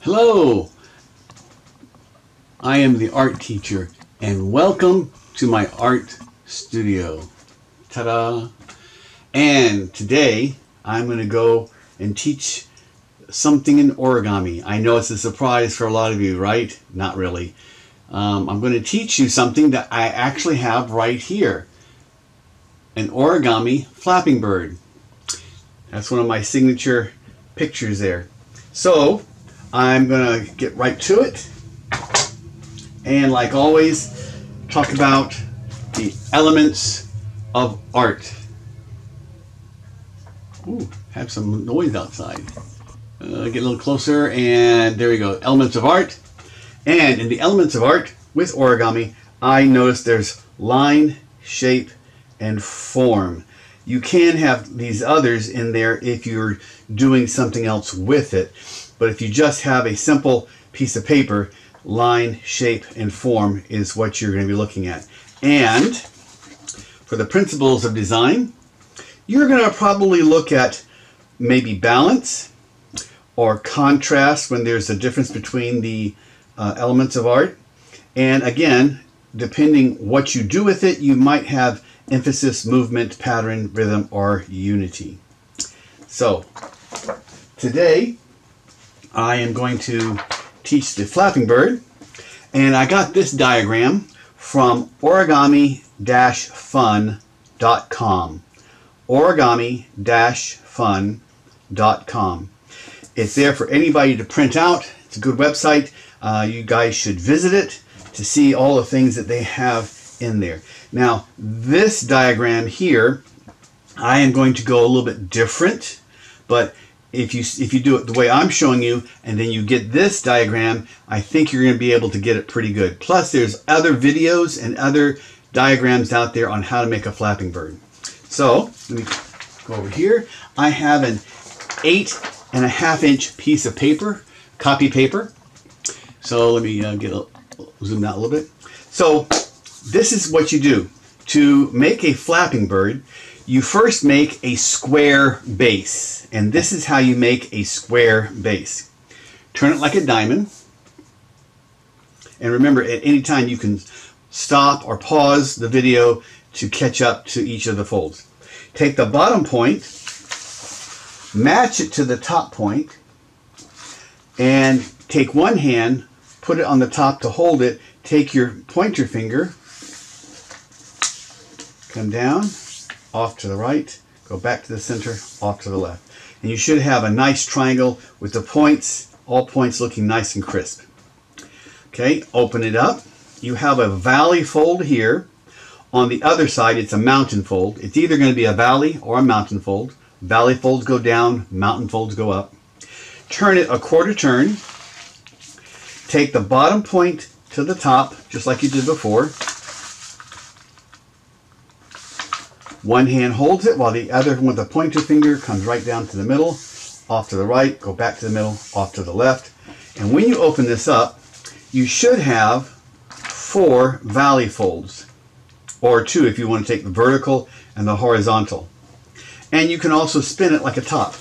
Hello, I am the art teacher and welcome to my art studio. Ta-da! And today I'm going to go and teach something in origami. I know it's a surprise for a lot of you, right? Not really. I'm going to teach you something that I actually have right here. An origami flapping bird. That's one of my signature pictures there. So I'm going to get right to it. And like always, talk about the elements of art. Ooh, have some noise outside. Get a little closer, and there we go. Elements of art. And in the elements of art with origami, I noticed there's line, shape, and form. You can have these others in there if you're doing something else with it. But if you just have a simple piece of paper, line, shape, and form is what you're going to be looking at. And for the principles of design, you're going to probably look at maybe balance or contrast when there's a difference between the elements of art. And again, depending what you do with it, you might have emphasis, movement, pattern, rhythm, or unity. So today I am going to teach the flapping bird, and I got this diagram from origami-fun.com. origami-fun.com. It's there for anybody to print out. It's a good website. You guys should visit it to see all the things that they have in there. Now, this diagram here, I am going to go a little bit different, but if you do it the way I'm showing you, and then you get this diagram, I think you're going to be able to get it pretty good. Plus, there's other videos and other diagrams out there on how to make a flapping bird. So, let me go over here. I have an 8.5-inch piece of paper, copy paper. So let me zoom out a little bit. So this is what you do. To make a flapping bird, you first make a square base. And this is how you make a square base. Turn it like a diamond. And remember, at any time you can stop or pause the video to catch up to each of the folds. Take the bottom point, match it to the top point, and take one hand, put it on the top to hold it, take your pointer finger, come down, off to the right, go back to the center, off to the left. And you should have a nice triangle with the points, all points looking nice and crisp. Okay, open it up. You have a valley fold here. On the other side, it's a mountain fold. It's either going to be a valley or a mountain fold. Valley folds go down, mountain folds go up. Turn it a quarter turn. Take the bottom point to the top, just like you did before. One hand holds it while the other with the pointer finger comes right down to the middle, off to the right, go back to the middle, off to the left. And when you open this up, you should have 4 valley folds, or 2 if you want to take the vertical and the horizontal. And you can also spin it like a top,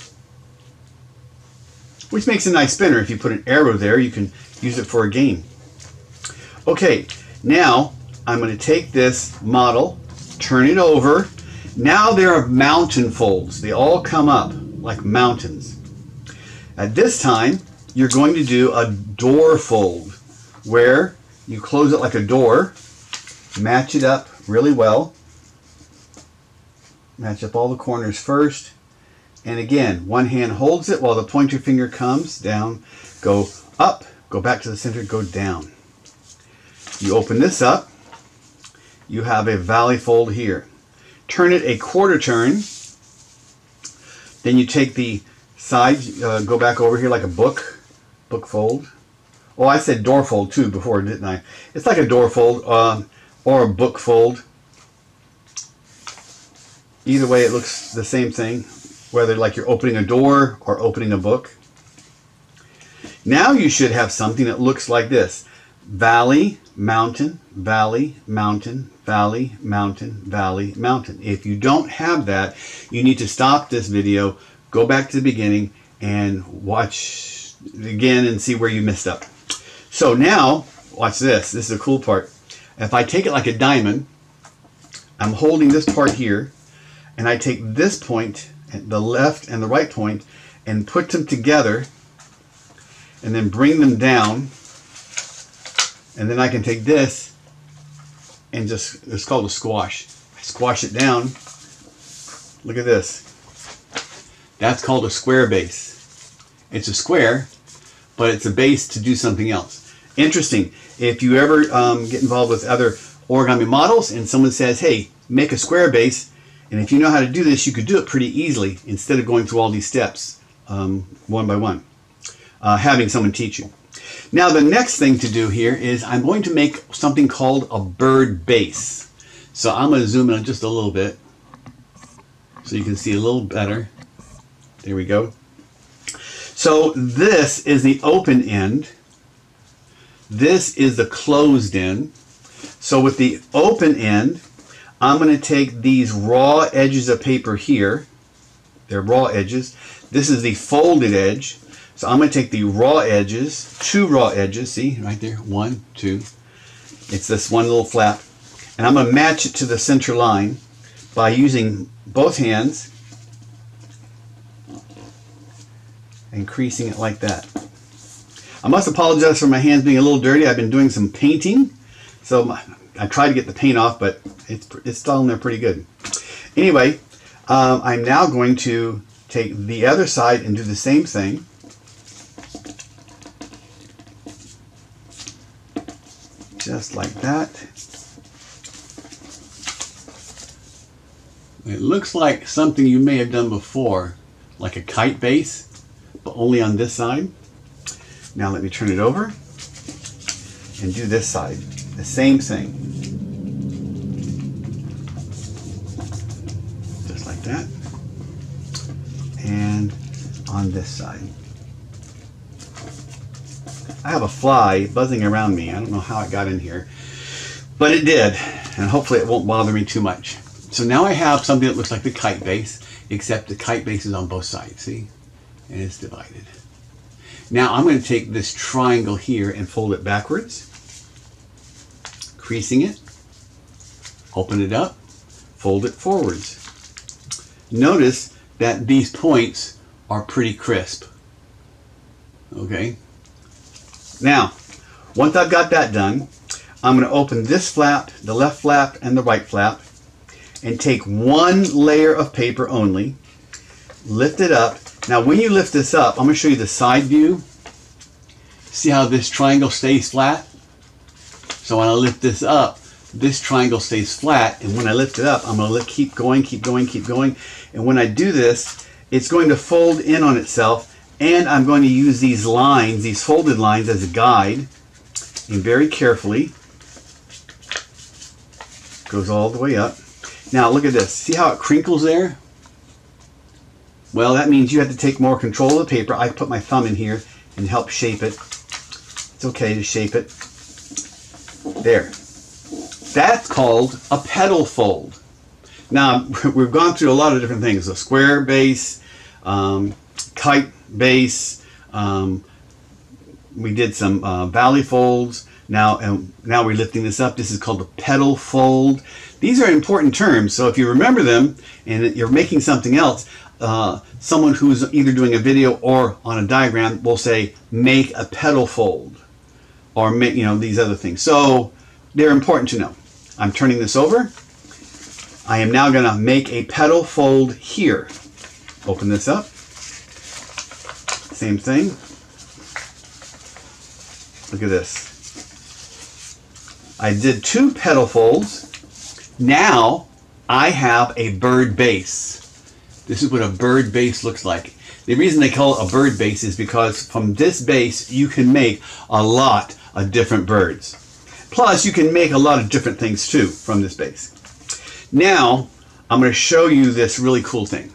which makes a nice spinner. If you put an arrow there, you can use it for a game. Okay, now I'm going to take this model, turn it over. Now there are mountain folds. They all come up like mountains. At this time, you're going to do a door fold, where you close it like a door, match it up really well, match up all the corners first, and again, one hand holds it while the pointer finger comes down, go up, go back to the center, go down. You open this up, you have a valley fold here. Turn it a quarter turn, then you take the sides, go back over here like a book fold. Oh, I said door fold too before, didn't I? It's like a door fold or a book fold. Either way, it looks the same thing, whether like you're opening a door or opening a book. Now you should have something that looks like this. Valley, mountain, valley, mountain, valley, mountain, valley, mountain. If you don't have that, you need to stop this video, go back to the beginning, and watch again and see where you messed up. So now, watch this. This is the cool part. If I take it like a diamond, I'm holding this part here, and I take this point, the left and the right point, and put them together, and then bring them down, and then I can take this and just, it's called a squash. I squash it down. Look at this. That's called a square base. It's a square, but it's a base to do something else. Interesting. If you ever get involved with other origami models and someone says, hey, make a square base, and if you know how to do this, you could do it pretty easily instead of going through all these steps one by one, having someone teach you. Now the next thing to do here is I'm going to make something called a bird base. So I'm going to zoom in just a little bit so you can see a little better. There we go. So this is the open end. This is the closed end. So with the open end, I'm going to take these raw edges of paper here. They're raw edges. This is the folded edge. So I'm going to take the raw edges, 2 raw edges, see right there, 1, 2. It's this one little flap. And I'm going to match it to the center line by using both hands and creasing it like that. I must apologize for my hands being a little dirty. I've been doing some painting, so I tried to get the paint off, but it's still in there pretty good. Anyway, I'm now going to take the other side and do the same thing. Just like that. It looks like something you may have done before, like a kite base, but only on this side. Now let me turn it over and do this side. The same thing. Just like that. And on this side. I have a fly buzzing around me. I don't know how it got in here, but it did. And hopefully it won't bother me too much. So now I have something that looks like the kite base, except the kite base is on both sides, see? And it's divided. Now I'm going to take this triangle here and fold it backwards, creasing it, open it up, fold it forwards. Notice that these points are pretty crisp. Okay? Now, once I've got that done, I'm going to open this flap, the left flap and the right flap, and take one layer of paper only, lift it up. Now when you lift this up, I'm going to show you the side view. See how this triangle stays flat? So when I lift this up, this triangle stays flat, and when I lift it up, I'm going to keep going, keep going, keep going. And when I do this, it's going to fold in on itself, and I'm going to use these lines, these folded lines, as a guide. And very carefully, goes all the way up. Now look at this. See how it crinkles there? Well, that means you have to take more control of the paper. I put my thumb in here and help shape it. It's okay to shape it. There. That's called a petal fold. Now, we've gone through a lot of different things. A square base, kite base, we did some valley folds. Now we're lifting this up. This is called a petal fold. These are important terms, so if you remember them and you're making something else, someone who's either doing a video or on a diagram will say, make a petal fold, or make, these other things. So they're important to know. I'm turning this over. I am now going to make a petal fold here. Open this up. Same thing. Look at this. I did 2 petal folds. Now I have a bird base. This is what a bird base looks like. The reason they call it a bird base is because from this base you can make a lot of different birds. Plus you can make a lot of different things too from this base. Now I'm going to show you this really cool thing.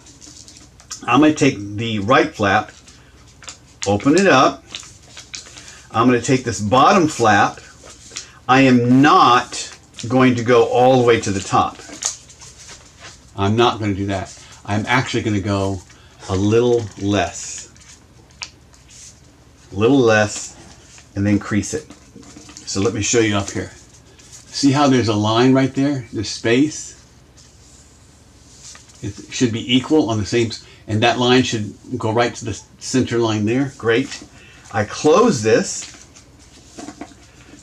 I'm going to take the right flap, open it up. I'm going to take this bottom flap. I am not going to go all the way to the top. I'm not going to do that. I'm actually going to go a little less. a little less, and then crease it. So let me show you up here. See how there's a line right there? There's space. It should be equal on the same, and that line should go right to the center line there. Great. I close this,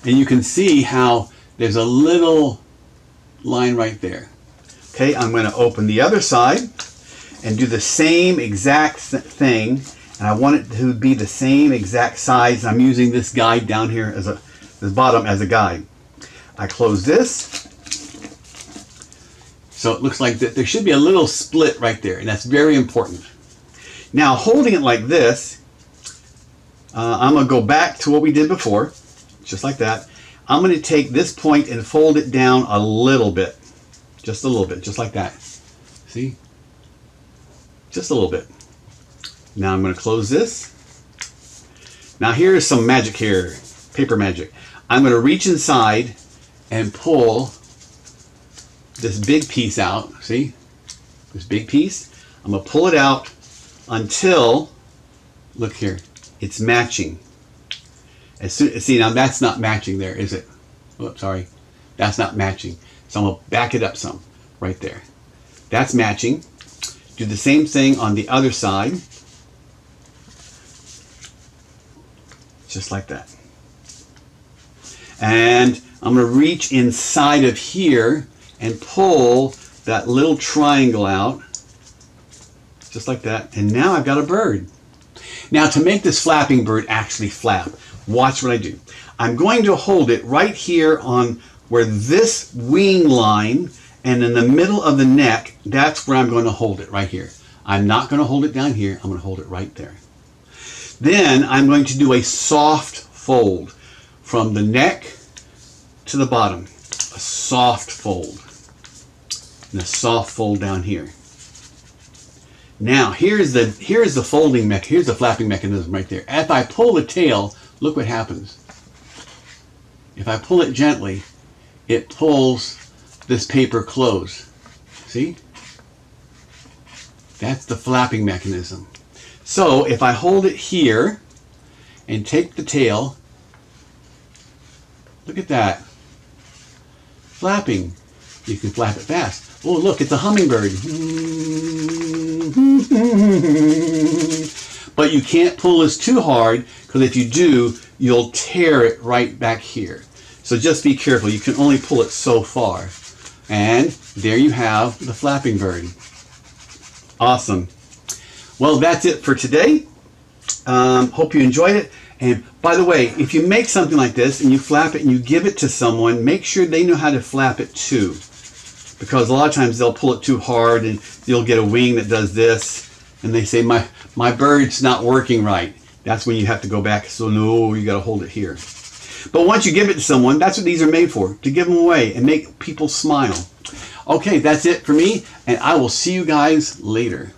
and you can see how there's a little line right there. Okay, I'm going to open the other side and do the same exact thing, and I want it to be the same exact size. I'm using this guide down here as the bottom as a guide. I close this, so it looks like that there should be a little split right there, and that's very important. Now, holding it like this, I'm going to go back to what we did before, just like that. I'm going to take this point and fold it down a little bit, just a little bit, just like that. See? Just a little bit. Now I'm going to close this. Now here's some magic here, paper magic. I'm going to reach inside and pull this big piece out. See? This big piece. I'm going to pull it out until, look here, it's matching. See, now that's not matching there, is it? Oh, sorry. That's not matching. So I'm going to back it up some right there. That's matching. Do the same thing on the other side. Just like that. And I'm going to reach inside of here and pull that little triangle out. Just like that. And now I've got a bird. Now to make this flapping bird actually flap, watch what I do. I'm going to hold it right here on where this wing line and in the middle of the neck, that's where I'm going to hold it, right here. I'm not going to hold it down here. I'm going to hold it right there. Then I'm going to do a soft fold from the neck to the bottom. A soft fold. And a soft fold down here. Now here's the folding here's the flapping mechanism right there. If I pull the tail, look what happens. If I pull it gently, it pulls this paper close. See? That's the flapping mechanism. So if I hold it here and take the tail, look at that. Flapping. You can flap it fast. Oh, look, it's a hummingbird. But you can't pull this too hard, because if you do, you'll tear it right back here. So just be careful. You can only pull it so far. And there you have the flapping bird. Awesome. Well, that's it for today. Hope you enjoyed it. And by the way, if you make something like this and you flap it and you give it to someone, make sure they know how to flap it too. Because a lot of times they'll pull it too hard and you'll get a wing that does this. And they say, my bird's not working right. That's when you have to go back. So no, you got to hold it here. But once you give it to someone, that's what these are made for. To give them away and make people smile. Okay, that's it for me. And I will see you guys later.